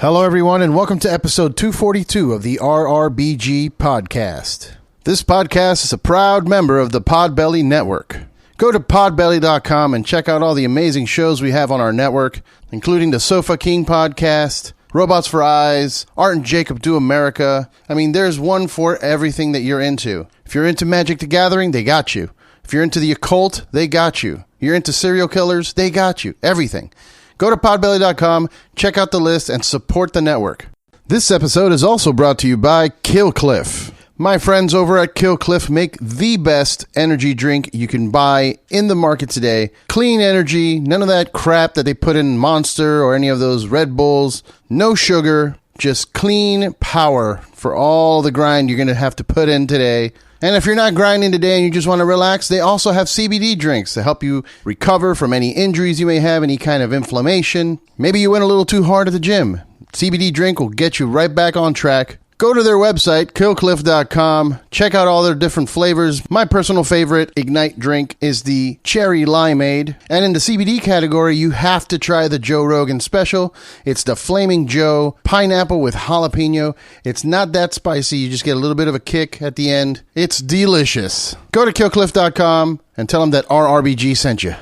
Hello, everyone, and welcome to episode 242 of the RRBG podcast. This podcast is a proud member of the Podbelly Network. Go to podbelly.com and check out all the amazing shows we have on our network, including the Sofa King podcast, Robots for Eyes, Art and Jacob Do America. I mean, there's one for everything that you're into. If you're into Magic the Gathering, they got you. If you're into the occult, they got you. You're into serial killers, they got you. Everything. Go to podbelly.com, check out the list, and support the network. This episode is also brought to you by Killcliff. My friends over at Killcliff make the best energy drink you can buy in the market today. Clean energy, none of that crap that they put in Monster or any of those Red Bulls. No sugar, just clean power for all the grind you're going to have to put in today. And if you're not grinding today and you just want to relax, they also have CBD drinks to help you recover from any injuries you may have, any kind of inflammation. Maybe you went a little too hard at the gym. CBD drink will get you right back on track. Go to their website, killcliff.com. Check out all their different flavors. My personal favorite Ignite drink is the Cherry Limeade. And in the CBD category, you have to try the Joe Rogan Special. It's the Flaming Joe Pineapple with Jalapeno. It's not that spicy. You just get a little bit of a kick at the end. It's delicious. Go to killcliff.com and tell them that RRBG sent you.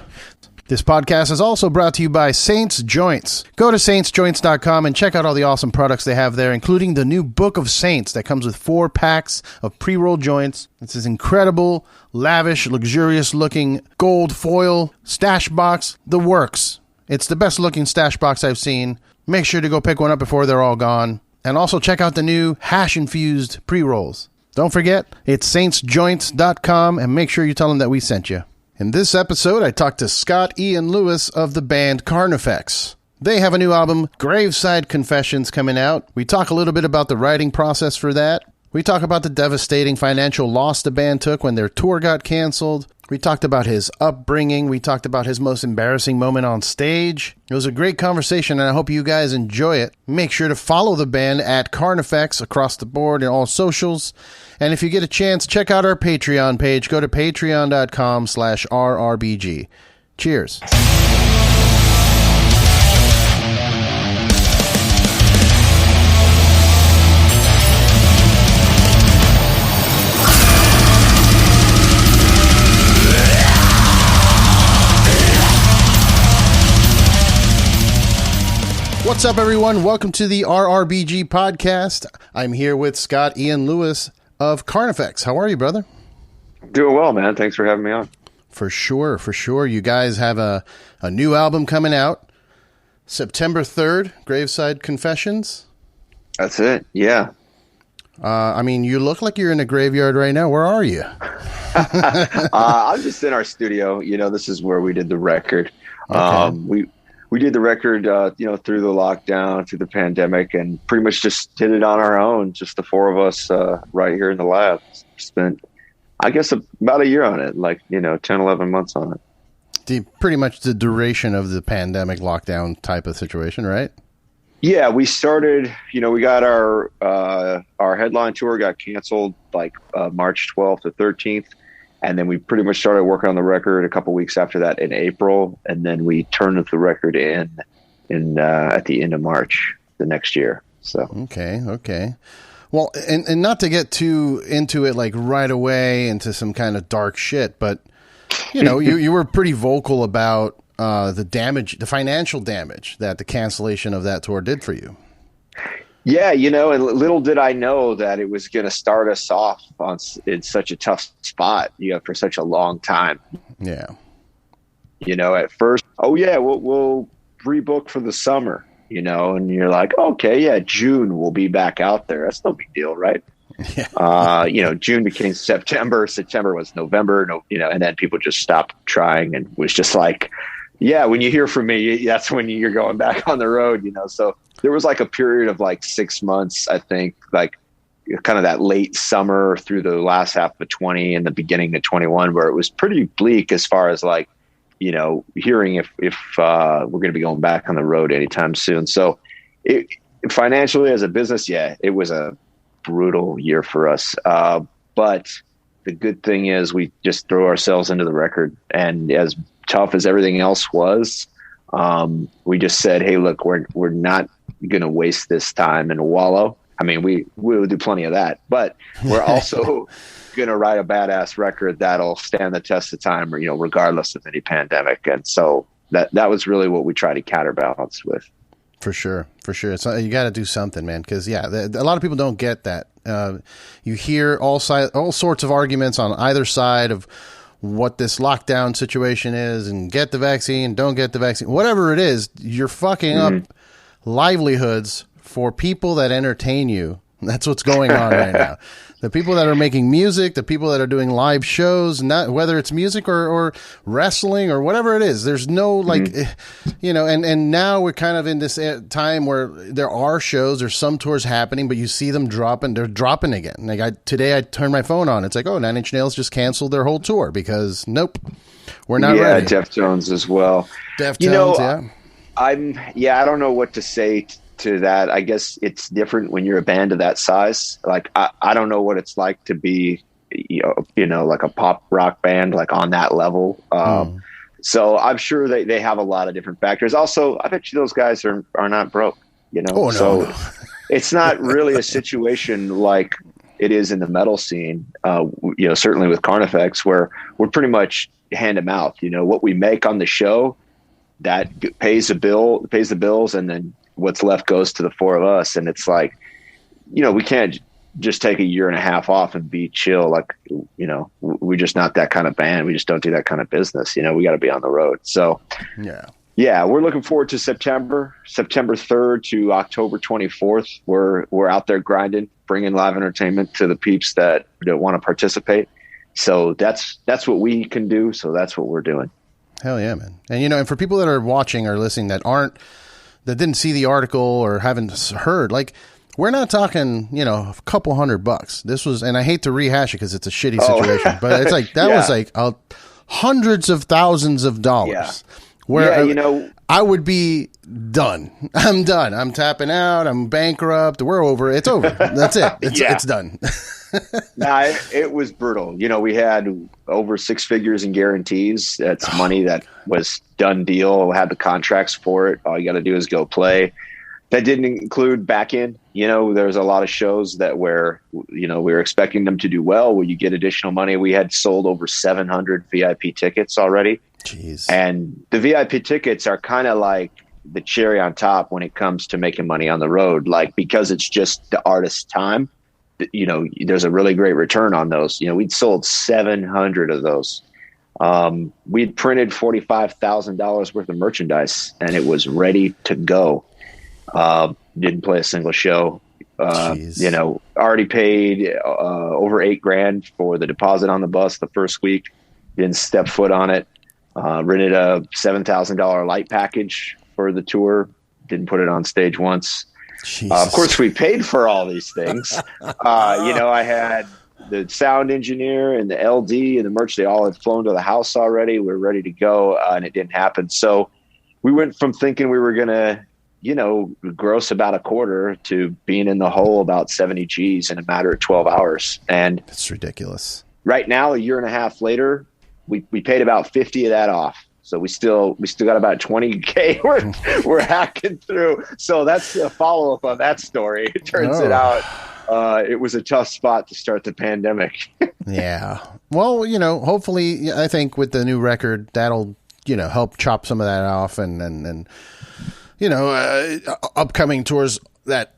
This podcast is also brought to you by Saints Joints. Go to saintsjoints.com and check out all the awesome products they have there, including the new Book of Saints that comes with 4 packs of pre-rolled joints. It's this incredible, lavish, luxurious-looking gold foil stash box. The works. It's the best-looking stash box I've seen. Make sure to go pick one up before they're all gone. And also check out the new hash-infused pre-rolls. Don't forget, it's saintsjoints.com, and make sure you tell them that we sent you. In this episode, I talked to Scott Ian Lewis of the band Carnifex. They have a new album, Graveside Confessions, coming out. We talk a little bit about the writing process for that. We talk about the devastating financial loss the band took when their tour got canceled. We talked about his upbringing. We talked about his most embarrassing moment on stage. It was a great conversation, and I hope you guys enjoy it. Make sure to follow the band at Carnifex across the board in all socials. And if you get a chance, check out our Patreon page. Go to patreon.com/RRBG. Cheers. What's up, everyone? Welcome to the RRBG podcast. I'm here with Scott Ian Lewis of Carnifex. How are you, brother? Doing well, man. Thanks for having me on. For sure, for sure. You guys have a new album coming out September 3rd, Graveside Confessions. That's it, yeah. I mean, you look like you're in a graveyard right now. Where are you? I'm just in our studio. You know, this is where we did the record. Okay. We did the record, through the lockdown, through the pandemic, and pretty much just did it on our own, just the 4 of us right here in the lab. Spent, I guess, about a year on it, 10, 11 months on it. Pretty much the duration of the pandemic lockdown type of situation, right? Yeah, we started, we got our headline tour got canceled March 12th to 13th. And then we pretty much started working on the record a couple weeks after that in April. And then we turned the record in at the end of March the next year. So Okay. Well, and not to get too into it right away into some kind of dark shit, but you were pretty vocal about the financial damage that the cancellation of that tour did for you. Yeah, and little did I know that it was going to start us off in such a tough spot, for such a long time. Yeah. At first, we'll rebook for the summer, and you're like, okay, yeah, June we'll be back out there. That's no big deal, right? Yeah. June became September. September was November, and then people just stopped trying and was just like, yeah, when you hear from me, that's when you're going back on the road, So there was a period of 6 months, I think, kind of that late summer through the last half of 20 and the beginning of 21, where it was pretty bleak as far as hearing if we're going to be going back on the road anytime soon. So financially as a business, yeah, it was a brutal year for us. But the good thing is we just threw ourselves into the record, and as tough as everything else was, we just said, hey, look, we're not going to waste this time and wallow. I mean, we will do plenty of that, but we're also going to write a badass record that'll stand the test of time, regardless of any pandemic. And so that was really what we try to counterbalance with. For sure. So you got to do something, man. Because a lot of people don't get that. You hear all sorts of arguments on either side of what this lockdown situation is, and get the vaccine, don't get the vaccine, whatever it is. You're fucking up livelihoods for people that entertain you. That's what's going on right now. The people that are making music, the people that are doing live shows, not whether it's music or wrestling or whatever it is, there's no and now we're kind of in this time where there are shows or some tours happening, but you see them dropping, they're dropping again. Like today I turned my phone on. It's like, oh, Nine Inch Nails just canceled their whole tour because nope, we're not ready. Yeah, Deftones as well. Deftones, I don't know what to say to that. I guess it's different when you're a band of that size. Like I don't know what it's like to be like a pop rock band, like on that level. So I'm sure they have a lot of different factors. Also, I bet you those guys are not broke, No. It's not really a situation like it is in the metal scene, certainly with Carnifex, where we're pretty much hand to mouth. What we make on the show, that pays the bills, and then what's left goes to the four of us. And it's like, we can't just take a year and a half off and be chill. Like, we're just not that kind of band. We just don't do that kind of business. We got to be on the road. So yeah, we're looking forward to September 3rd to October 24th. We're out there grinding, bringing live entertainment to the peeps that want to participate. So that's what we can do. So that's what we're doing. Hell yeah, man. And, and for people that are watching or listening that didn't see the article or haven't heard, like, we're not talking, a couple $100. This was, and I hate to rehash it because it's a shitty situation, but it's like, that was like hundreds of thousands of dollars. Where I would be done. I'm done. I'm tapping out. I'm bankrupt. We're over. It's over. That's it. It's done. Nah, it was brutal. We had over 6 figures in guarantees. That's money that was done deal. We had the contracts for it. All you got to do is go play. That didn't include back end. There's a lot of shows that where, we were expecting them to do well, where you get additional money. We had sold over 700 VIP tickets already. Jeez. And the VIP tickets are kind of like the cherry on top when it comes to making money on the road. Like, because it's just the artist's time, there's a really great return on those. We'd sold 700 of those. We'd printed $45,000 worth of merchandise, and it was ready to go. Didn't play a single show. Already paid over $8,000 for the deposit on the bus the first week. Didn't step foot on it. Rented a $7,000 light package for the tour. Didn't put it on stage once. Of course, we paid for all these things. I had the sound engineer and the LD and the merch. They all had flown to the house already. We were ready to go, and it didn't happen. So we went from thinking we were going to, gross about a quarter to being in the hole about 70 G's in a matter of 12 hours. And it's ridiculous. Right now, a year and a half later, we paid about 50 of that off. So we still got about 20K we're hacking through. So that's a follow up on that story. It turns it out it was a tough spot to start the pandemic. Yeah. Well, hopefully, I think with the new record, that'll, help chop some of that off and upcoming tours that,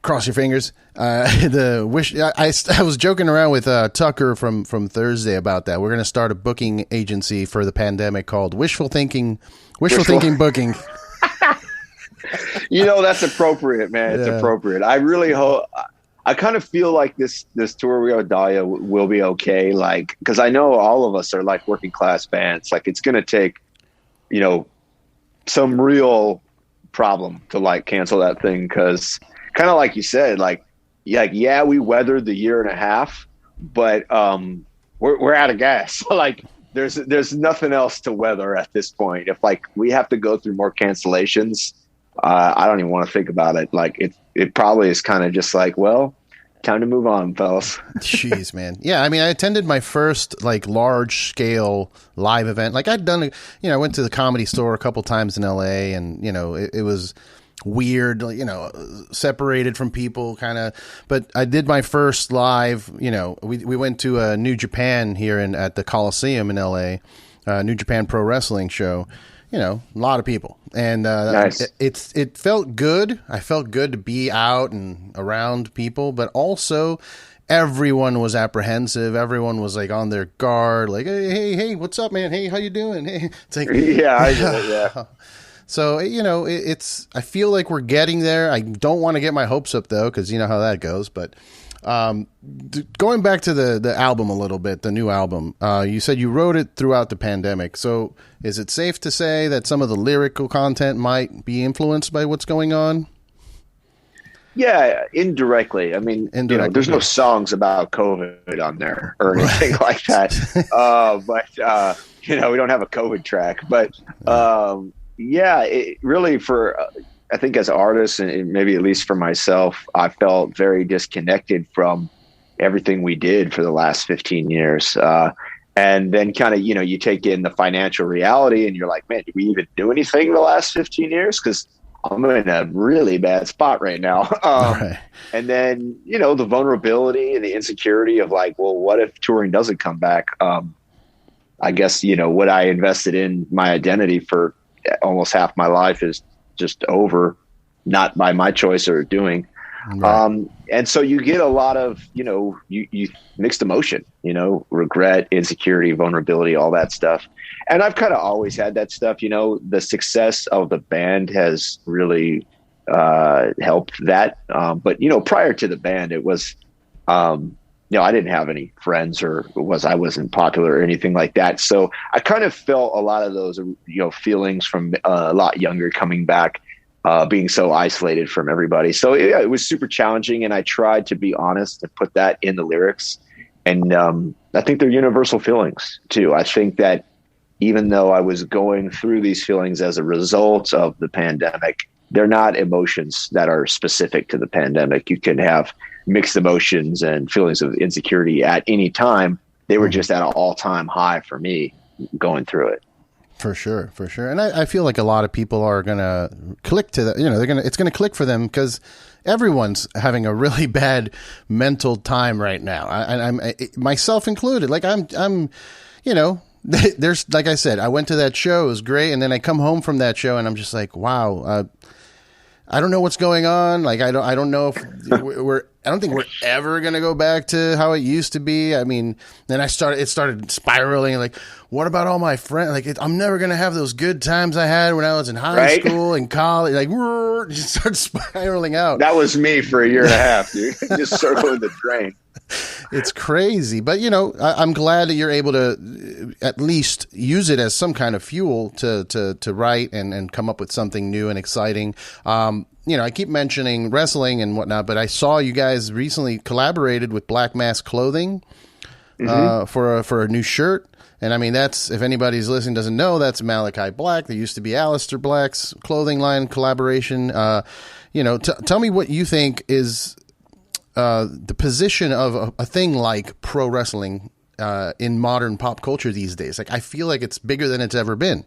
cross your fingers. I was joking around with Tucker from Thursday about that. We're going to start a booking agency for the pandemic called Wishful Thinking Booking. That's appropriate, man. It's appropriate. I really hope. I kind of feel like this tour we have with Dahlia will be okay. Like, because I know all of us are like working class bands. Like, it's going to take, some real problem to like cancel that thing. Because kind of like you said, we weathered the year and a half, but we're out of gas. Like, there's nothing else to weather at this point. If like we have to go through more cancellations, I don't even want to think about it. Like, it probably is kind of just like, well, time to move on, fellas. Jeez, man. Yeah, I mean, I attended my first like large scale live event. Like, I'd done, I went to the Comedy Store a couple times in LA, and it was weird, you know, separated from people kind of. But I did my first live, you know, we went to a New Japan here at the Coliseum in LA, New Japan Pro Wrestling show. You know, a lot of people, and nice. It felt good. I felt good to be out and around people, but also everyone was apprehensive. Everyone was like on their guard, like, hey, what's up, man? Hey, how you doing? Hey, it's like, yeah, I get it, yeah. So, you know, I feel like we're getting there. I don't want to get my hopes up though, because you know how that goes. But going back to the album a little bit, the new album, you said you wrote it throughout the pandemic. So is it safe to say that some of the lyrical content might be influenced by what's going on? Yeah, indirectly. I mean, you know, there's no songs about COVID on there or anything like that. But you know, we don't have a COVID track. But yeah, it really I think as artists, and maybe at least for myself, I felt very disconnected from everything we did for the last 15 years. And then kind of, you know, you take in the financial reality and you're like, man, did we even do anything the last 15 years? Because I'm in a really bad spot right now. Right. And then, you know, the vulnerability and the insecurity of like, well, what if touring doesn't come back? I guess, you know, what I invested in my identity for almost half my life is just over, not by my choice or doing. Right. And so you get a lot of, you know, you mixed emotion, you know, regret, insecurity, vulnerability, all that stuff. And I've kind of always had that stuff, you know. The success of the band has really helped that. But, you know, prior to the band, it was, you know, I didn't have any friends I wasn't popular or anything like that. So I kind of felt a lot of those, you know, feelings from a lot younger coming back. Being so isolated from everybody. So yeah, it was super challenging, and I tried to be honest and put that in the lyrics. And I think they're universal feelings too. I think that even though I was going through these feelings as a result of the pandemic, they're not emotions that are specific to the pandemic. You can have mixed emotions and feelings of insecurity at any time. They were just at an all-time high for me going through it. For sure. And I feel like a lot of people are going to click to that. You know, it's going to click for them because everyone's having a really bad mental time right now. I'm myself included. Like I'm, you know, there's, like I said, I went to that show. It was great. And then I come home from that show and I'm just like, wow, I don't know what's going on. Like, I don't know if I don't think we're ever going to go back to how it used to be. I mean, then it started spiraling. Like, what about all my friends? Like, I'm never going to have those good times I had when I was in high school and college. Like, just start spiraling out. That was me for a year and a half, dude. Just circling the drain. It's crazy. But, you know, I'm glad that you're able to at least use it as some kind of fuel to write and come up with something new and exciting. You know, I keep mentioning wrestling and whatnot, but I saw you guys recently collaborated with Black Mask Clothing for a new shirt. And I mean, that's, if anybody's listening doesn't know, that's Malachi Black. There used to be Aleister Black's clothing line collaboration. You know, tell me what you think is the position of a thing like pro wrestling in modern pop culture these days. Like, I feel like it's bigger than it's ever been.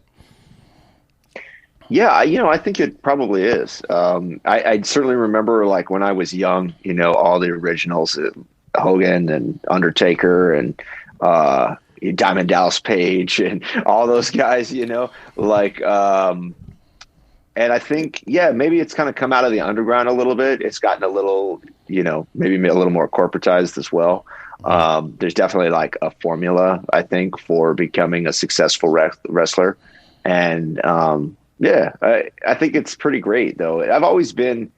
Yeah, you know, I think it probably is. I certainly remember, like, when I was young, you know, all the originals, Hogan and Undertaker and Diamond Dallas Page and all those guys, you know, like, and I think, yeah, maybe it's kind of come out of the underground a little bit. It's gotten a little, you know, maybe a little more corporatized as well. There's definitely like a formula, I think, for becoming a successful wrestler. And, yeah, I think it's pretty great, though. I've always been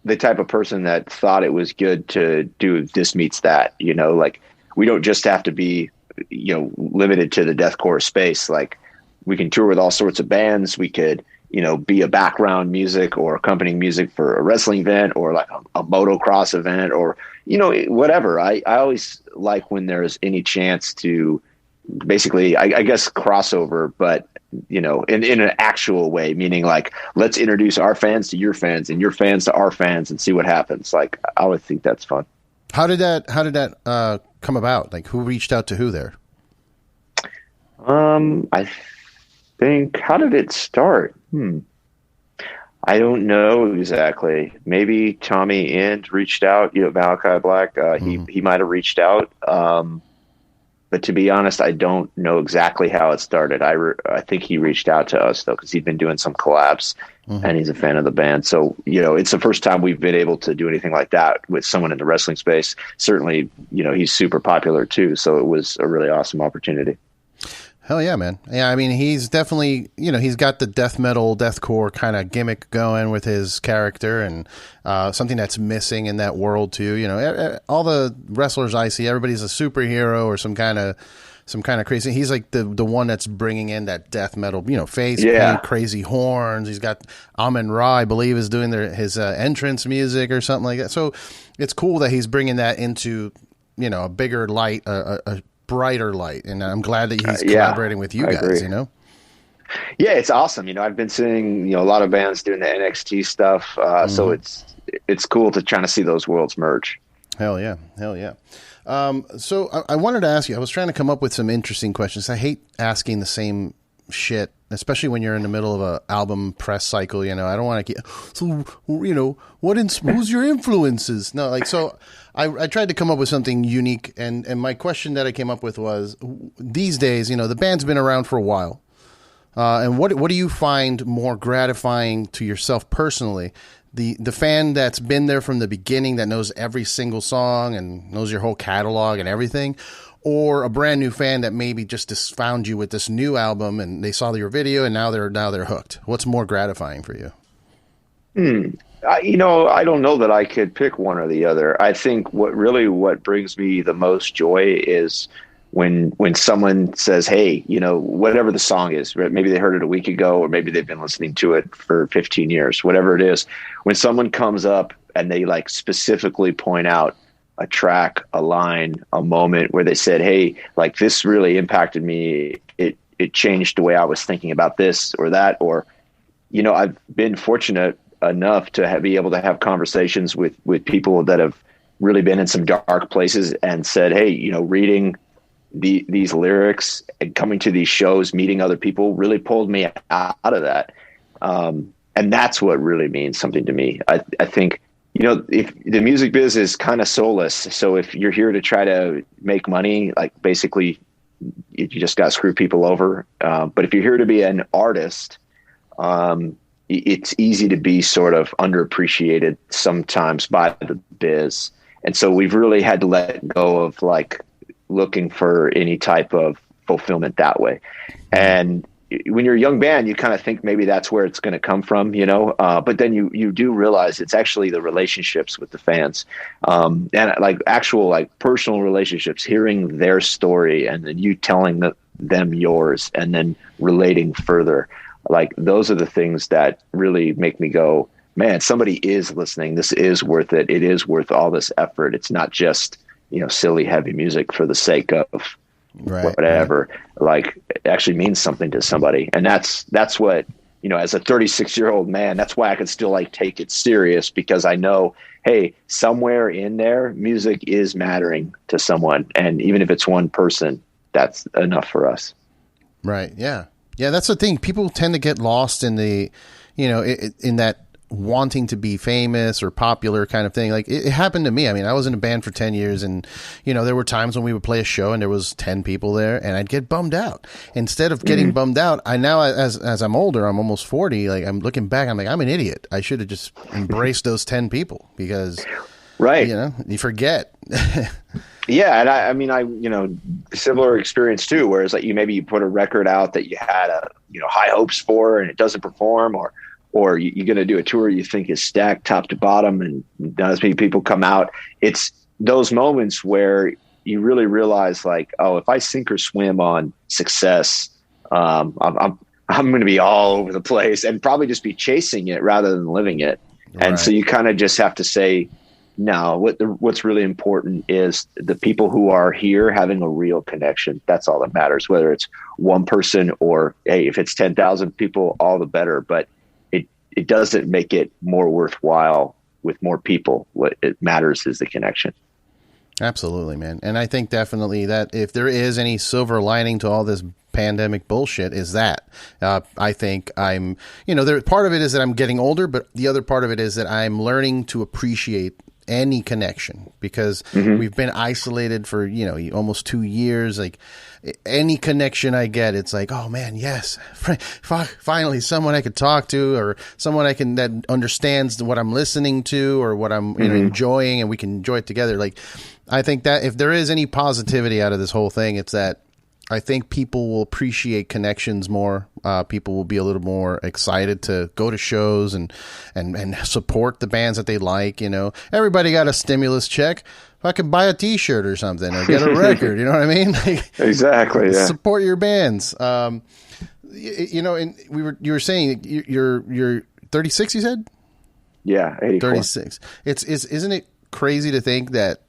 the type of person that thought it was good to do this meets that, you know, like, we don't just have to be, you know, limited to the deathcore space. Like, we can tour with all sorts of bands. We could, you know, be a background music or accompanying music for a wrestling event or like a motocross event or, you know, whatever. I always like when there's any chance to basically, I guess, crossover, but, you know, in an actual way, meaning like, let's introduce our fans to your fans and your fans to our fans and see what happens. Like, I would think that's fun. How did that come about? Like, who reached out to who there? I think, how did it start? I don't know exactly. Maybe Tommy End reached out. Malachi Black. He might have reached out. But to be honest, I don't know exactly how it started. I think he reached out to us though, because he'd been doing some collabs, and he's a fan of the band. So it's the first time we've been able to do anything like that with someone in the wrestling space. Certainly, he's super popular too. So it was a really awesome opportunity. Hell yeah, man. Yeah, I mean, he's definitely, he's got the death metal, deathcore kind of gimmick going with his character, and something that's missing in that world too. All the wrestlers I see, everybody's a superhero or some kind of crazy. He's like the one that's bringing in that death metal, face paint, crazy horns. He's got Amun Ra, I believe, is doing his entrance music or something like that. So it's cool that he's bringing that into, a bigger light, a brighter light, and I'm glad that he's collaborating with you guys. Yeah, it's awesome. I've been seeing a lot of bands doing the NXT stuff, so it's cool to try to see those worlds merge. Hell yeah. So I wanted to ask you, I was trying to come up with some interesting questions. I hate asking the same shit, especially when you're in the middle of a album press cycle. I don't want to get, so who's your influences? No, so I tried to come up with something unique, and my question that I came up with was, these days, the band's been around for a while, and what do you find more gratifying to yourself personally? The fan that's been there from the beginning, that knows every single song and knows your whole catalog and everything, or a brand new fan that maybe just found you with this new album and they saw your video and now they're hooked? What's more gratifying for you? I don't know that I could pick one or the other. I think what brings me the most joy is when someone says, hey, whatever the song is, right? Maybe they heard it a week ago, or maybe they've been listening to it for 15 years, whatever it is. When someone comes up and they specifically point out a track, a line, a moment where they said, hey, this really impacted me. It changed the way I was thinking about this or that, or, I've been fortunate enough to be able to have conversations with people that have really been in some dark places and said, hey, reading these lyrics and coming to these shows, meeting other people really pulled me out of that. And that's what really means something to me. I think, if the music biz is kind of soulless. So if you're here to try to make money, basically you just got to screw people over. But if you're here to be an artist, it's easy to be sort of underappreciated sometimes by the biz. And so we've really had to let go of looking for any type of fulfillment that way. And when you're a young band, you kind of think maybe that's where it's going to come from, but then you do realize it's actually the relationships with the fans, and actual personal relationships, hearing their story and then you telling them yours and then relating further. Those are the things that really make me go, man, somebody is listening. This is worth it. It is worth all this effort. It's not just, silly, heavy music for the sake of whatever. It actually means something to somebody. And that's what, as a 36-year-old man, that's why I can still take it serious, because I know, hey, somewhere in there, music is mattering to someone. And even if it's one person, that's enough for us. Right. Yeah. Yeah, that's the thing. People tend to get lost in the, in that wanting to be famous or popular kind of thing. It happened to me. I mean, I was in a band for 10 years and, there were times when we would play a show and there was 10 people there and I'd get bummed out. Instead of getting bummed out, I now, as I'm older, I'm almost 40, I'm looking back, I'm I'm an idiot. I should have just embraced those 10 people because, you forget. Yeah. And I similar experience too, whereas you put a record out that you had high hopes for and it doesn't perform, or you're going to do a tour you think is stacked top to bottom and not as many people come out. It's those moments where you really realize if I sink or swim on success, I'm going to be all over the place and probably just be chasing it rather than living it. Right. And so you kind of just have to say, no, what's really important is the people who are here having a real connection. That's all that matters, whether it's one person or, hey, if it's 10,000 people, all the better. But it doesn't make it more worthwhile with more people. What it matters is the connection. Absolutely, man. And I think definitely that if there is any silver lining to all this pandemic bullshit is that I think I'm, part of it is that I'm getting older, but the other part of it is that I'm learning to appreciate any connection, because we've been isolated for, almost 2 years. Like any connection I get, it's like, oh man, yes, finally someone I could talk to, or someone that understands what I'm listening to or what I'm enjoying, and we can enjoy it together. Like, I think that if there is any positivity out of this whole thing, it's that I think people will appreciate connections more. People will be a little more excited to go to shows and support the bands that they like. Everybody got a stimulus check. If I could buy a T-shirt or something, or get a record, you know what I mean? Exactly. Yeah. Support your bands. And you were saying you're 36. You said, yeah, 84. 36. Isn't it crazy to think that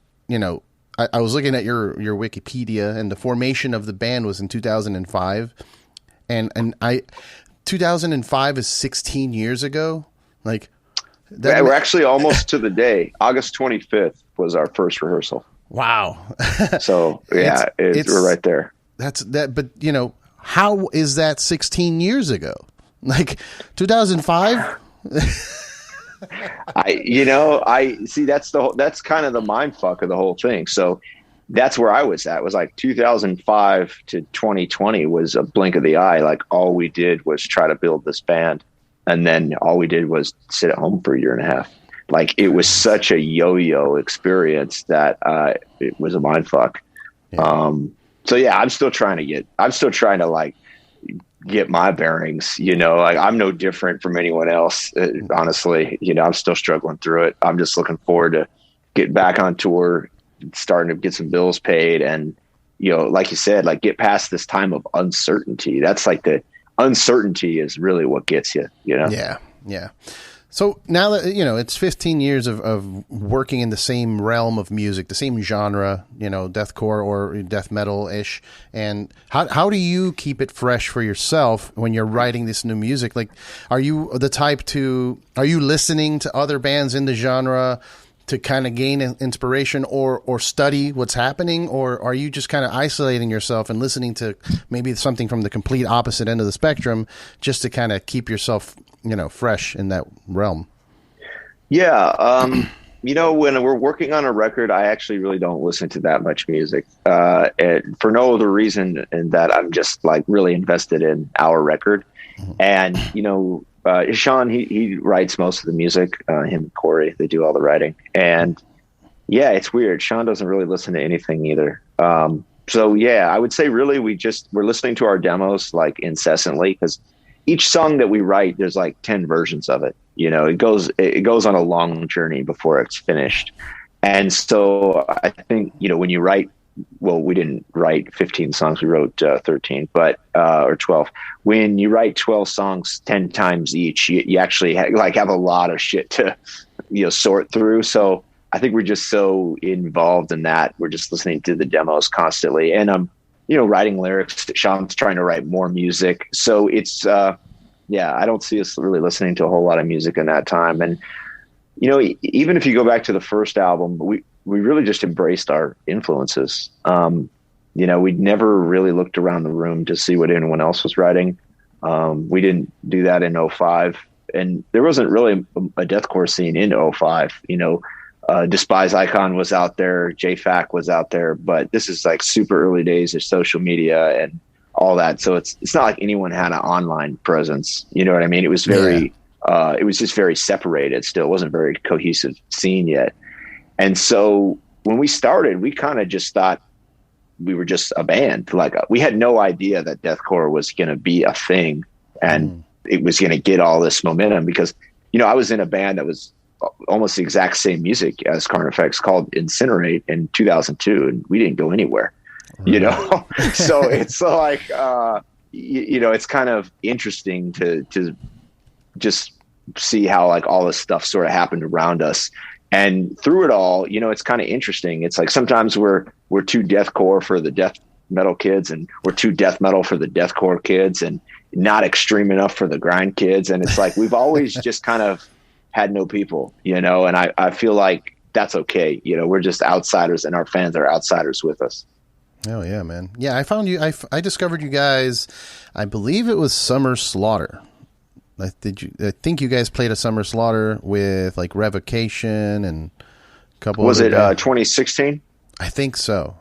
I was looking at your Wikipedia, and the formation of the band was in 2005, and 2005 is 16 years ago. Like, we're actually almost to the day. August 25th was our first rehearsal. Wow. So yeah, we're right there. But how is that 16 years ago? Like 2005? I see that's kind of the mind fuck of the whole thing. So that's where I was at. It was like 2005 to 2020 was a blink of the eye. Like all we did was try to build this band, and then all we did was sit at home for a year and a half. Like it was such a yo-yo experience that it was a mind fuck. Yeah. So yeah, I'm still trying to like get my bearings, like I'm no different from anyone else. Honestly, I'm still struggling through it. I'm just looking forward to get back on tour, starting to get some bills paid. And, like you said, like get past this time of uncertainty. That's like the uncertainty is really what gets you, Yeah. Yeah. So now that, it's 15 years of working in the same realm of music, the same genre, deathcore or death metal-ish. And how do you keep it fresh for yourself when you're writing this new music? Like, are you listening to other bands in the genre to kind of gain inspiration or study what's happening? Or are you just kind of isolating yourself and listening to maybe something from the complete opposite end of the spectrum just to kind of keep yourself fresh in that realm? Yeah. When we're working on a record, I actually really don't listen to that much music, and for no other reason than that I'm just like really invested in our record. And, Sean, he writes most of the music, him and Corey, they do all the writing. And yeah, it's weird. Sean doesn't really listen to anything either. So yeah, I would say really we're listening to our demos like incessantly, because each song that we write, there's like 10 versions of it. It goes on a long journey before it's finished. And so I think, when you write, well, we didn't write 15 songs, we wrote 13, or 12. When you write 12 songs 10 times each, you actually have a lot of shit to, sort through. So I think we're just so involved in that. We're just listening to the demos constantly. And I'm, writing lyrics. Sean's trying to write more music. So it's, I don't see us really listening to a whole lot of music in that time. And, even if you go back to the first album, we really just embraced our influences. We'd never really looked around the room to see what anyone else was writing. We didn't do that in 05. And there wasn't really a deathcore scene in 05. Despise Icon was out there, JFAC was out there, but this is like super early days of social media and all that. So it's not like anyone had an online presence. You know what I mean? It was it was just very separated still. It wasn't a very cohesive scene yet. And so when we started, we kind of just thought we were just a band. Like we had no idea that deathcore was going to be a thing and it was going to get all this momentum because, I was in a band that was almost the exact same music as Carnifex called Incinerate in 2002, and we didn't go anywhere, so it's like, it's kind of interesting to just see how like all this stuff sort of happened around us. And through it all, it's kind of interesting. It's like sometimes we're too deathcore for the death metal kids, and we're too death metal for the deathcore kids, and not extreme enough for the grind kids. And it's like we've always just kind of had no people, and I feel like that's okay. We're just outsiders, and our fans are outsiders with us. Oh yeah, man. Yeah, I found you. I discovered you guys. I believe it was Summer Slaughter. I think you guys played a Summer Slaughter with like Revocation and a couple. Was it 2016? I think so.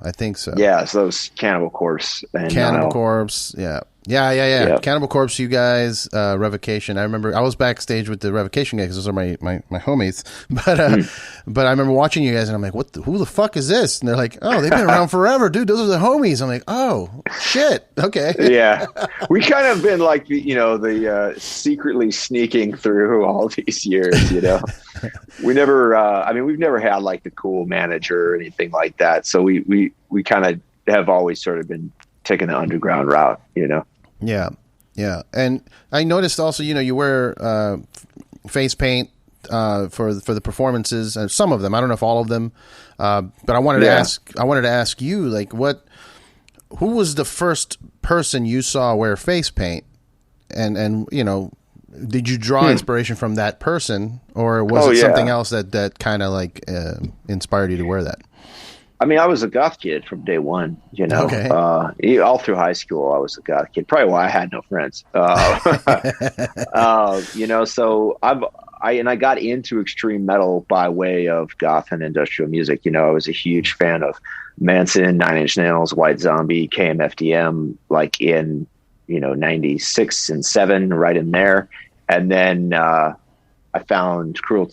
Yeah, so those Cannibal Corpse and Cannibal Corpse. Yeah. Yep. Cannibal Corpse, you guys, Revocation. I remember I was backstage with the Revocation guys because those are my homies. But I remember watching you guys and I'm like, who the fuck is this? And they're like, oh, they've been around forever, dude. Those are the homies. I'm like, oh, shit. Okay. Yeah. We kind of been like, the secretly sneaking through all these years, We never, we've never had like the cool manager or anything like that. So we kind of have always sort of been taking the underground route, Yeah. And I noticed also, you wear face paint for the performances, and some of them. I don't know if all of them, but I wanted to ask you, like, who was the first person you saw wear face paint, and did you draw inspiration from that person, or was it something else that kind of like inspired you to wear that? I mean, I was a goth kid from day one, Okay. All through high school, I was a goth kid. Probably why I had no friends. So I got into extreme metal by way of goth and industrial music. I was a huge fan of Manson, Nine Inch Nails, White Zombie, KMFDM, like in, 96 and 7, right in there. And then I found Cradle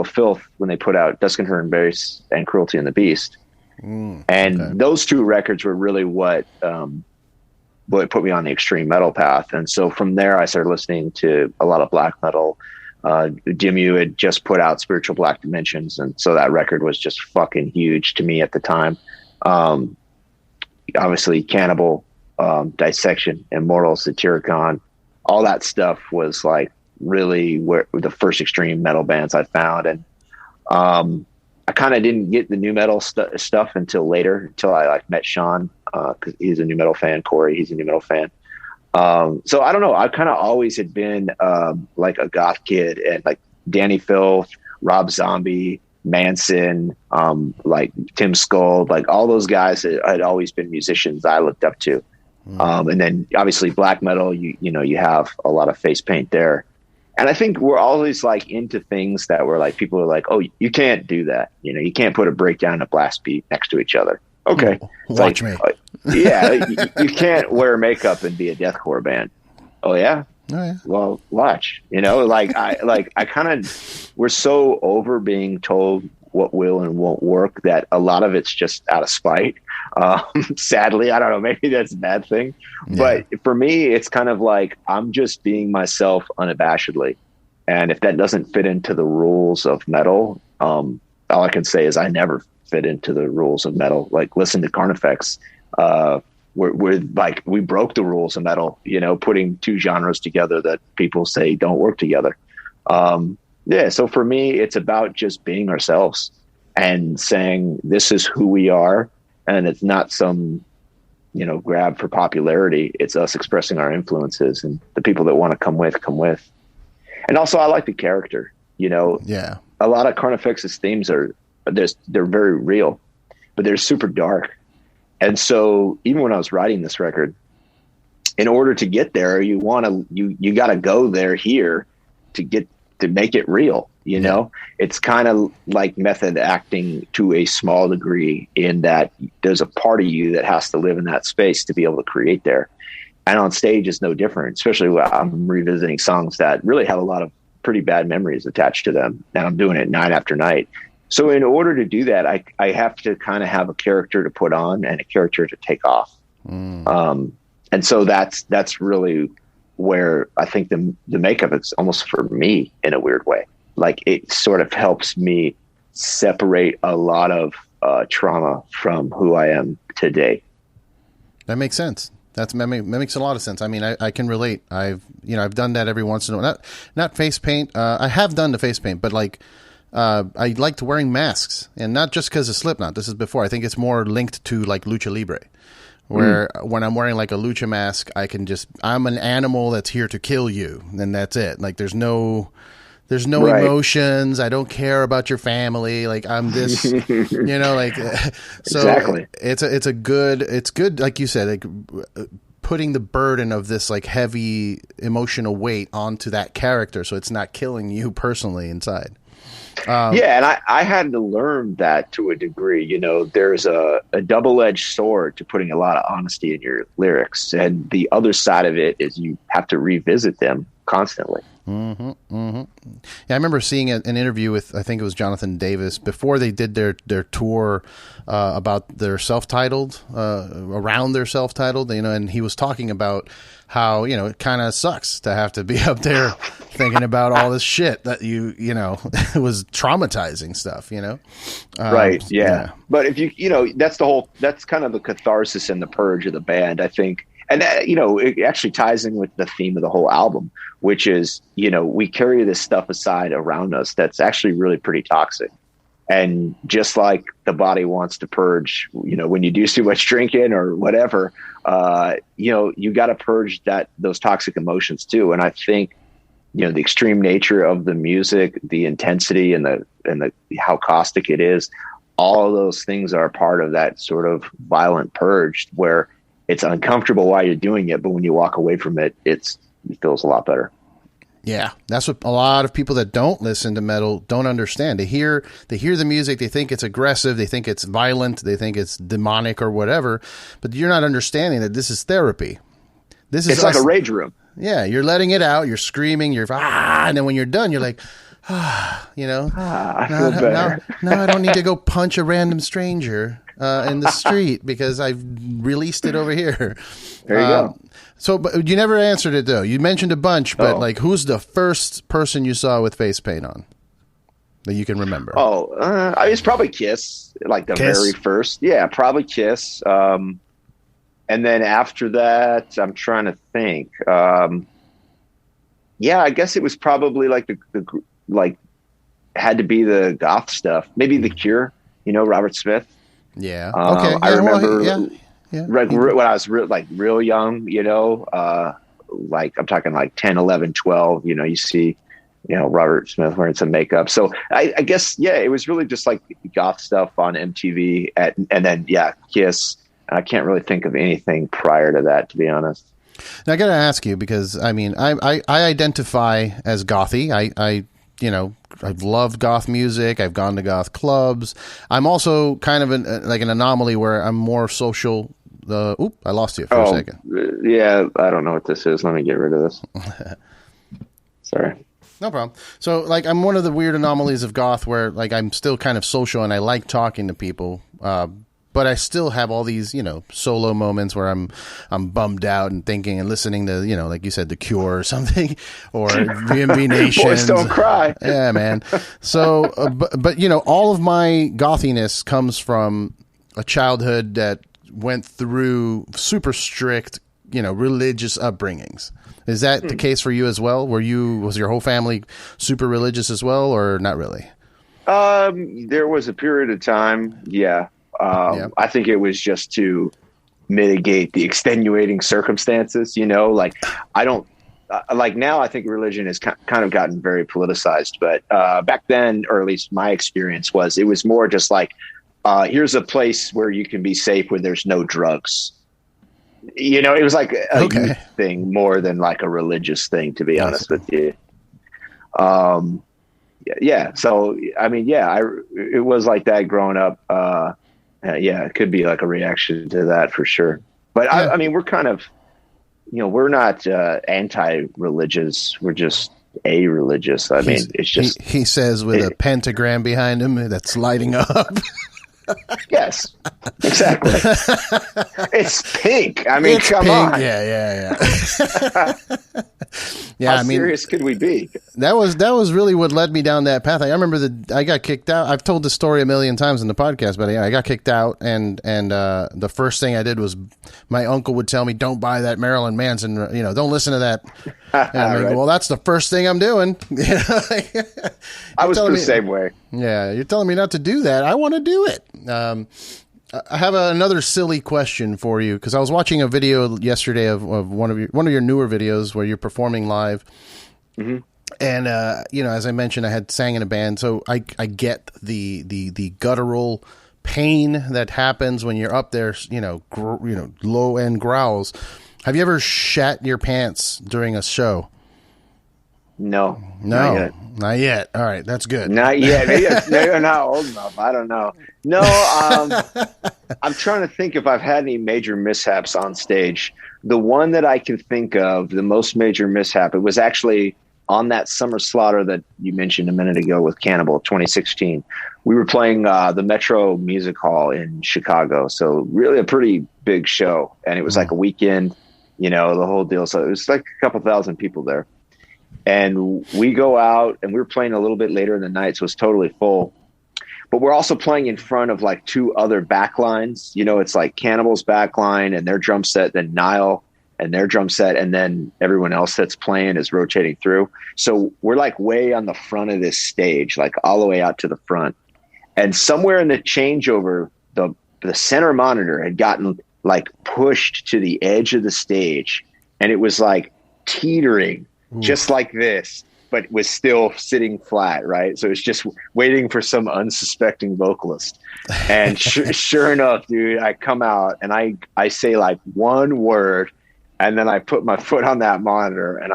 of Filth when they put out Dusk and Her Embrace and Cruelty and the Beast. Those two records were really what put me on the extreme metal path. And so from there, I started listening to a lot of black metal. Dimmu had just put out Spiritual Black Dimensions. And so that record was just fucking huge to me at the time. Obviously Cannibal, Dissection, Immortal, Satyricon, all that stuff was like really where the first extreme metal bands I found. And I kind of didn't get the new metal stuff until later, until I like met Sean, because he's a new metal fan. Corey, he's a new metal fan. So I don't know. I kind of always had been like a goth kid, and like Danny Filth, Rob Zombie, Manson, like Tim Skull, like all those guys had always been musicians I looked up to. And then obviously black metal, you have a lot of face paint there. And I think we're always like into things that were like, people are like, oh, you can't do that. You can't put a breakdown and a blast beat next to each other. Okay. Watch me. You can't wear makeup and be a deathcore band. Oh yeah. Oh, yeah. Well, watch, I kind of, we're so over being told what will and won't work that a lot of it's just out of spite. Sadly, I don't know, maybe that's a bad thing, but for me, it's kind of like, I'm just being myself unabashedly. And if that doesn't fit into the rules of metal, all I can say is I never fit into the rules of metal. Like, listen to Carnifex. We're like, we broke the rules of metal, putting two genres together that people say don't work together. So for me, it's about just being ourselves and saying, this is who we are. And it's not some, grab for popularity. It's us expressing our influences, and the people that want to come with. And also, I like the character, Yeah. A lot of Carnifex's themes they're very real, but they're super dark. And so even when I was writing this record, in order to get there, you got to go there here to make it real. It's kind of like method acting to a small degree, in that there's a part of you that has to live in that space to be able to create there. And on stage is no different, especially when I'm revisiting songs that really have a lot of pretty bad memories attached to them. And I'm doing it night after night. So in order to do that, I have to kind of have a character to put on and a character to take off. And so that's really where I think the makeup is almost for me in a weird way. Like, it sort of helps me separate a lot of trauma from who I am today. That makes sense. That makes a lot of sense. I mean, I can relate. I've done that every once in a while. Not face paint. I have done the face paint, but like, I liked wearing masks, and not just because of Slipknot. This is before. I think it's more linked to like Lucha Libre, where when I'm wearing like a lucha mask, I'm an animal that's here to kill you, and that's it. Like, there's no There's no emotions. I don't care about your family. Like I'm this, like, so exactly. It's good. Like you said, like putting the burden of this like heavy emotional weight onto that character. So it's not killing you personally inside. And I had to learn that to a degree. There's a double-edged sword to putting a lot of honesty in your lyrics. And the other side of it is you have to revisit them constantly. Mm-hmm, mm-hmm. Yeah, I remember seeing an interview with, I think it was Jonathan Davis, before they did their tour about their self-titled, around their self-titled, and he was talking about how, it kind of sucks to have to be up there thinking about all this shit that it was traumatizing stuff, Right. Yeah. But if that's kind of the catharsis and the purge of the band, I think. And that, it actually ties in with the theme of the whole album, which is, we carry this stuff aside around us that's actually really pretty toxic. And just like the body wants to purge, when you do too much drinking or whatever, you got to purge those toxic emotions too. And I think, the extreme nature of the music, the intensity and the how caustic it is, all of those things are part of that sort of violent purge where it's uncomfortable while you're doing it, but when you walk away from it, it feels a lot better. Yeah, that's what a lot of people that don't listen to metal don't understand. They hear the music, they think it's aggressive, they think it's violent, they think it's demonic or whatever, but you're not understanding that this is therapy. It's like a rage room. Yeah, you're letting it out, you're screaming, and then when you're done, you're like, I feel better. Now I don't need to go punch a random stranger in the street because I've released it over here. There you go. So, but you never answered it though. You mentioned a bunch, but like, who's the first person you saw with face paint on that you can remember? It's probably Kiss, like the very first. Yeah, probably Kiss. And then after that, I'm trying to think. I guess it was probably like the had to be the goth stuff. Maybe The Cure. Robert Smith. Yeah. Okay. I remember. When I was real young, like I'm talking like 10, 11, 12, you see, Robert Smith wearing some makeup. So I guess, it was really just like goth stuff on MTV and then, Kiss. I can't really think of anything prior to that, to be honest. Now I got to ask you, because I identify as gothy. I've loved goth music. I've gone to goth clubs. I'm also kind of an anomaly where I'm more social. I lost you for a second. Yeah, I don't know what this is. Let me get rid of this. Sorry. No problem. So, I'm one of the weird anomalies of goth where, I'm still kind of social and I like talking to people, but I still have all these, solo moments where I'm bummed out and thinking and listening to, like you said, The Cure or something, or VMV Nation. Boys don't cry. Yeah, man. So, but all of my gothiness comes from a childhood that went through super strict, religious upbringings. Is that the case for you as well? Was your whole family super religious as well, or not really? There was a period of time. Yeah. I think it was just to mitigate the extenuating circumstances, I don't now I think religion has kind of gotten very politicized, but back then, or at least my experience it was more just like, here's a place where you can be safe when there's no drugs. It was like a youth thing more than like a religious thing, to be honest with you. Yeah. So, it was like that growing up. It could be like a reaction to that for sure. But we're kind of, we're not anti-religious. We're just a-religious. It's just... He says with a pentagram behind him that's lighting up. Yes, exactly. It's pink. It's come pink. on. Yeah. How serious could we be? That was really what led me down that path. I remember I got kicked out. I've told this story a million times in the podcast, but I got kicked out, and the first thing I did was my uncle would tell me, "Don't buy that Marilyn Manson. Don't listen to that." And I'm like, well, that's the first thing I'm doing. I was the same way. Yeah, you're telling me not to do that. I want to do it. I have another silly question for you, because I was watching a video yesterday of one of your newer videos where you're performing live, And, as I mentioned, I had sang in a band, so I get the guttural pain that happens when you're up there, low end growls. Have you ever shat your pants during a show? No, not yet. All right, that's good. Not yet. Maybe you're not old enough. I don't know. No, I'm trying to think if I've had any major mishaps on stage. The one that I can think of, the most major mishap, it was actually on that Summer Slaughter that you mentioned a minute ago with Cannibal, 2016. We were playing the Metro Music Hall in Chicago, so really a pretty big show, and it was like a weekend, the whole deal. So it was like a couple thousand people there. And we go out, and we were playing a little bit later in the night, so it's totally full. But we're also playing in front of like two other back lines. It's like Cannibal's back line and their drum set, then Nile and their drum set, and then everyone else that's playing is rotating through. So we're like way on the front of this stage, like all the way out to the front. And somewhere in the changeover, the center monitor had gotten like pushed to the edge of the stage, and it was like teetering. Just like this, but was still sitting flat, right? So it's just waiting for some unsuspecting vocalist. And sure enough, dude, I come out and I say like one word, and then I put my foot on that monitor, and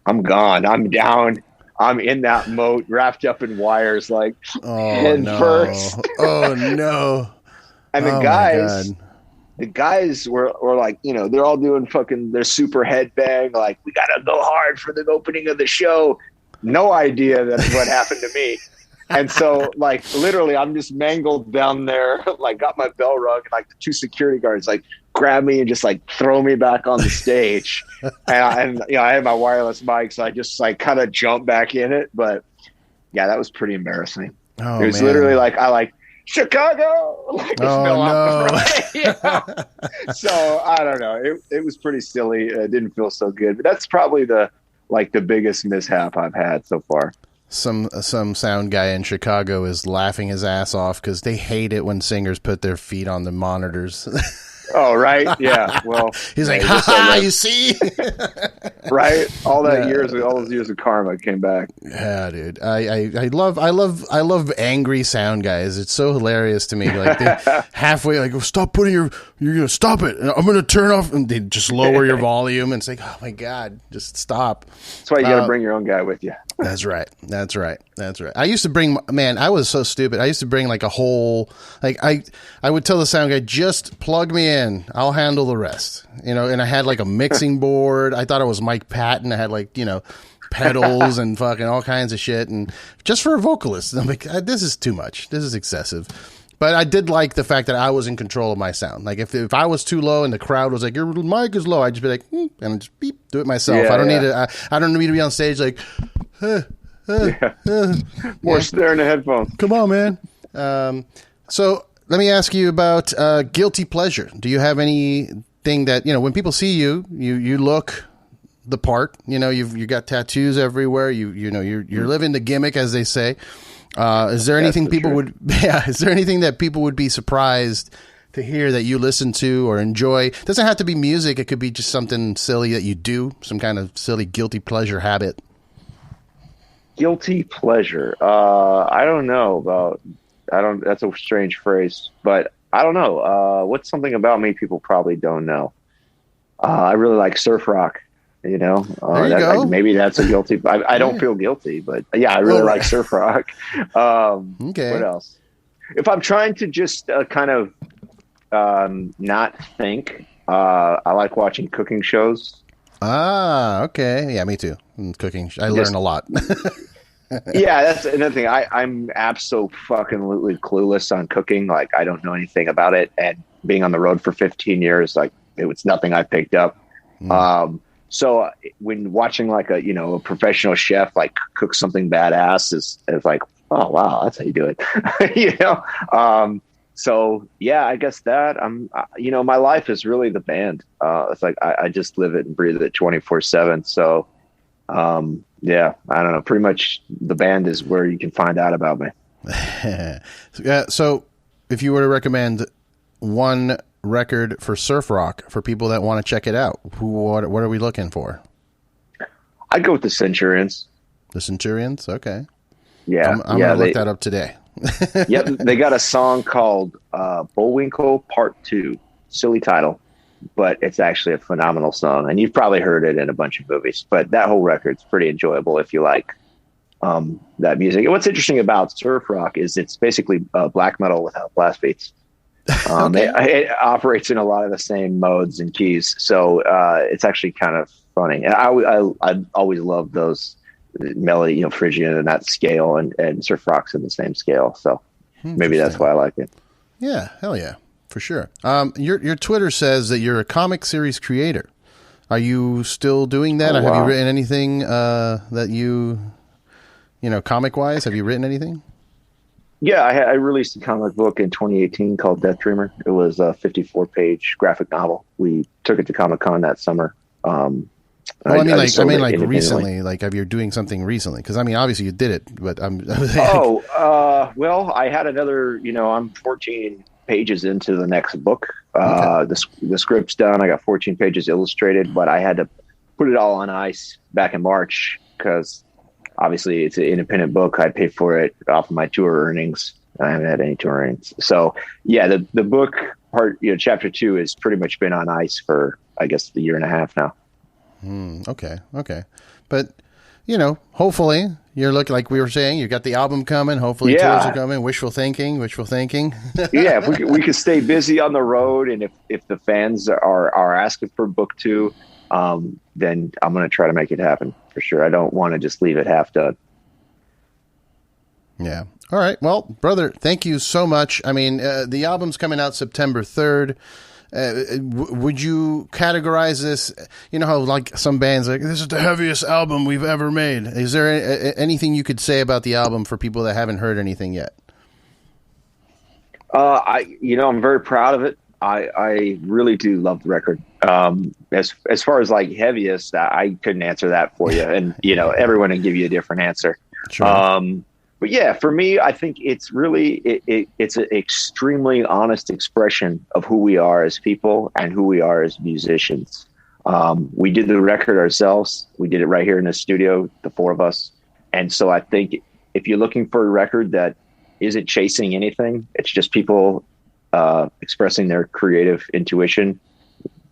I'm gone. I'm down. I'm in that moat, wrapped up in wires, like head first. Oh no! And the guys were like, they're all doing they're super headbang. Like, we got to go hard for the opening of the show. No idea that's what happened to me. And so like, literally I'm just mangled down there, like got my bell rung, and like the two security guards, like grab me and just like throw me back on the stage. and I had my wireless mic, so I just like kind of jumped back in it. But yeah, that was pretty embarrassing. Oh, it was literally like, Chicago, like no. So I don't know. It was pretty silly. It didn't feel so good, but that's probably the biggest mishap I've had so far. Some sound guy in Chicago is laughing his ass off because they hate it when singers put their feet on the monitors. Oh, right. Yeah. Well, he's like, ha ha, you see? Right. All those years of karma came back. Yeah, dude. I love angry sound guys. It's so hilarious to me. Like they halfway like, stop you're gonna stop it. I'm gonna turn off, and they just lower your volume, and it's like, oh my God, just stop. That's why you gotta bring your own guy with you. That's right. I used to bring, I was so stupid. I used to bring like a whole, like I would tell the sound guy, just plug me in. I'll handle the rest, and I had like a mixing board. I thought it was Mike Patton. I had like, pedals and fucking all kinds of shit. And just for a vocalist, I'm like, this is too much. This is excessive. But I did like the fact that I was in control of my sound. Like if I was too low and the crowd was like, your mic is low, I'd just be like, and just beep, do it myself. Yeah, I don't need to. I don't need to be on stage like, more staring at headphones. Come on, man. So let me ask you about guilty pleasure. Do you have anything that when people see you look the part? You got tattoos everywhere. You're living the gimmick, as they say. Is there anything Is there anything that people would be surprised to hear that you listen to or enjoy? It doesn't have to be music. It could be just something silly that you do, some kind of silly guilty pleasure habit. Guilty pleasure. I don't know that's a strange phrase, but I don't know. What's something about me people probably don't know? I really like surf rock. There you go. Maybe that's a guilty. I don't feel guilty, but yeah, I really like surf rock. Okay. What else? If I'm trying to just kind of not think, I like watching cooking shows. Ah, okay. Yeah, me too. Cooking. I learn a lot. Yeah, that's another thing. I'm absolutely clueless on cooking. Like, I don't know anything about it. And being on the road for 15 years, like, it was nothing I picked up. So when watching like a professional chef like cook something badass is like, oh wow, that's how you do it. So yeah, I guess that my life is really the band. It's like I just live it and breathe it 24/7. So yeah, I don't know. Pretty much the band is where you can find out about me. So if you were to recommend one record for surf rock for people that want to check it out, what are we looking for? I'd go with the Centurions. The Centurions? Okay. Yeah. I'm going to look that up today. Yep. They got a song called Bullwinkle Part 2. Silly title, but it's actually a phenomenal song. And you've probably heard it in a bunch of movies. But that whole record's pretty enjoyable if you like that music. And what's interesting about surf rock is it's basically black metal without blast beats. Okay. It operates in a lot of the same modes and keys, so it's actually kind of funny. And I always loved those melody, Phrygian and that scale, and surf rock's in the same scale. So maybe that's why I like it. Yeah, hell yeah, for sure. Your Twitter says that you're a comic series creator. Are you still doing that? Oh, wow. Have you written anything that comic wise? Have you written anything? Yeah, I released a comic book in 2018 called Death Dreamer. It was a 54-page graphic novel. We took it to Comic-Con that summer. I mean recently. Like, if you're doing something recently, because obviously you did it, but well, I had another. I'm 14 pages into the next book. The script's done. I got 14 pages illustrated, but I had to put it all on ice back in March because. Obviously, it's an independent book. I paid for it off of my tour earnings. I haven't had any tour earnings. So, yeah, the book part, chapter 2 has pretty much been on ice for, I guess, a year and a half now. Okay. But, hopefully, you're looking, like we were saying, you got the album coming. Hopefully, tours are coming. Wishful thinking. Yeah, if we could stay busy on the road, and if the fans are asking for book 2, then I'm going to try to make it happen for sure. I don't want to just leave it half done. Yeah. All right. Well, brother, thank you so much. The album's coming out September 3rd. Would you categorize this? You know how like some bands like this is the heaviest album we've ever made. Is there anything you could say about the album for people that haven't heard anything yet? I'm very proud of it. I really do love the record. As far as like heaviest, I couldn't answer that for you. And, everyone can give you a different answer. Sure. But yeah, for me, I think it's really, it's an extremely honest expression of who we are as people and who we are as musicians. We did the record ourselves. We did it right here in the studio, the four of us. And so I think if you're looking for a record that isn't chasing anything, it's just people expressing their creative intuition,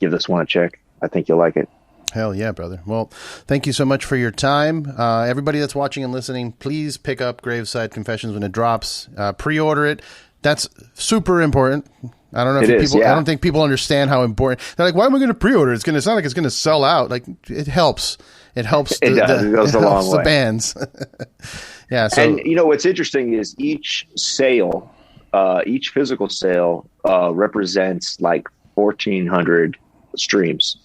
give this one a check. I think you'll like it. Hell yeah, brother. Well, thank you so much for your time. Everybody that's watching and listening, please pick up Graveside Confessions when it drops. Pre-order it. That's super important. I don't know if people. I don't think people understand how important. They're like, "Why am I going to pre-order? It's going to sound like it's going to sell out." Like it helps. It helps. It goes a long way. The bands. Yeah. So, and what's interesting is each sale, each physical sale, represents like 1,400 streams.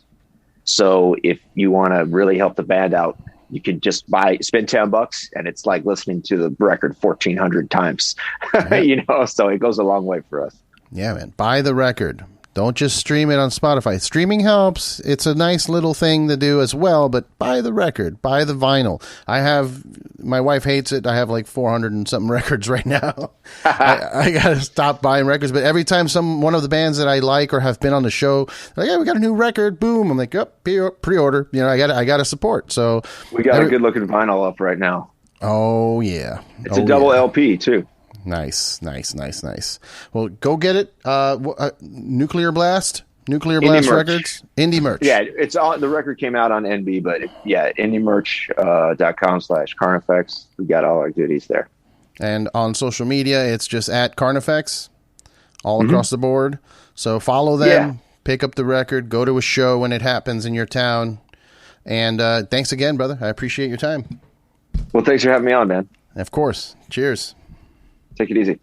So if you want to really help the band out, you can just spend $10 and it's like listening to the record 1,400 times, so it goes a long way for us. Yeah, man. Buy the record. Don't just stream it on Spotify. Streaming helps. It's a nice little thing to do as well, but buy the record. Buy the vinyl. My wife hates it. I have like 400 and something records right now. I got to stop buying records, but every time one of the bands that I like or have been on the show, like, yeah, we got a new record. Boom. I'm like, pre-order. I got to support. So we got a good looking vinyl up right now. Oh yeah. It's a double LP too. Nice. Well, go get it. Nuclear Blast Records, Indie Merch. Yeah, it's on. The record came out on NB, but indiemerch.com/Carnifex. We got all our goodies there. And on social media, it's just at Carnifex, all across the board. So follow them, pick up the record, go to a show when it happens in your town. And thanks again, brother. I appreciate your time. Well, thanks for having me on, man. Of course. Cheers. Take it easy.